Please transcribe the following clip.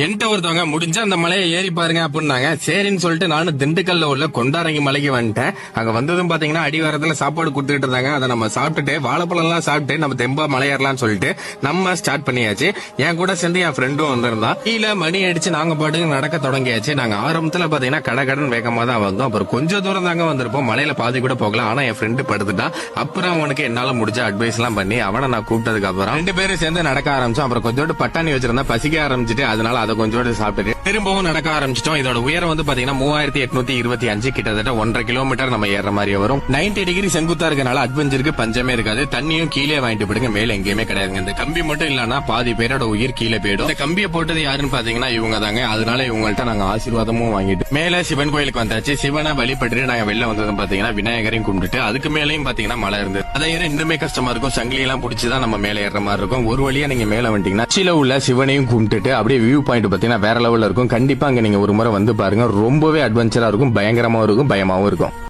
என்கிட்ட ஒருத்தவங்க முடிஞ்சா அந்த மலையை ஏறி பாருங்க அப்படின்னாங்க. சரின்னு சொல்லிட்டு நானும் திண்டுக்கல்ல உள்ள கொண்டாரங்கி மலைக்கு வந்துட்டேன். அங்க வந்ததும் பாத்தீங்கன்னா அடிவாரத்துல சாப்பாடு கொடுத்துட்டு இருந்தாங்க. அதை நம்ம சாப்பிட்டுட்டு வாழைப்பழம் எல்லாம் சாப்பிட்டு நம்ம தெம்பா மலையேறலாம்னு சொல்லிட்டு நம்ம ஸ்டார்ட் பண்ணியாச்சு. என் கூட சேர்ந்து என் ஃப்ரெண்டும் வந்திருந்தான். கீழே மணி அடிச்சு நாங்க பாட்டுக்கு நடக்க தொடங்கியாச்சு. நாங்க ஆரம்பத்துல பாத்தீங்கன்னா கடகடன் வேகமா தான் வந்தோம். அப்புறம் கொஞ்சம் தூரம் தாங்க வந்திருப்போம். மலையில பாதி கூட போகல. ஆனா என் ஃப்ரெண்டு படுத்துட்டான். அப்புறம் அவனுக்கு என்னால முடிஞ்ச அட்வைஸ் எல்லாம் பண்ணி அவனை நான் கூப்பிட்டதுக்கு அப்புறம் 2 பேரும் சேர்ந்து நடக்க ஆரம்பிச்சோம். அப்புறம் கொஞ்சோண்டு பட்டாணி வச்சிருந்தா பசிக்க ஆரம்பிச்சுட்டு அதனால அதை கொஞ்சோண்டு சாப்பிட்டுட்டு திரும்பவும் நடக்க ஆரம்பிச்சிட்டோம். இதோட உயரம் வந்து பாத்தீங்கன்னா 3825, கிட்டத்தட்ட 1.5 கிலோமீட்டர் நம்ம ஏற மாதிரி வரும். 90 டிகிரி செங்குத்தா இருக்கனால அட்வென்ச்சருக்கு பஞ்சமே இருக்காது. தண்ணியும் கீழே வாங்கிட்டு போடுங்க, மேல எங்கேயுமே கிடையாதுங்க. இந்த கம்பி மட்டும் இல்லன்னா பாதி பேரோட உயிர் கீழே போயிடும். இந்த கம்பியை போட்டது யாருன்னு பாத்தீங்கன்னா இவங்க தாங்க. அதனால இவங்கள்ட்ட நாங்க ஆசீர்வாதமும் வாங்கிட்டு மேல சிவன் கோயிலுக்கு வந்தாச்சு. சிவனை வழிபட்டு நாங்க வெளில வந்ததும் பாத்தீங்கன்னா விநாயகரையும் கும்பிட்டு அதுக்கு மேலையும் பாத்தீங்கன்னா மழை இருந்தது. அதை ஏற இன்னுமே கஷ்டமா இருக்கும். சங்கிலி எல்லாம் பிடிச்சிதான் நம்ம மேல ஏற மாதிரி இருக்கும். ஒரு வழியா நீங்க மேல வந்துட்டீங்கன்னா கீழே உள்ள சிவனையும் கும்பிட்டுட்டு அப்படியே வியூ பாயிண்ட் பாத்தீங்கன்னா வேற லெவல்ல இருக்கும். கண்டிப்பா அங்க நீங்க ஒரு முறை வந்து பாருங்க. ரொம்பவே அட்வென்ச்சரா இருக்கும், பயங்கரமா இருக்கும், பயமாவும் இருக்கும்.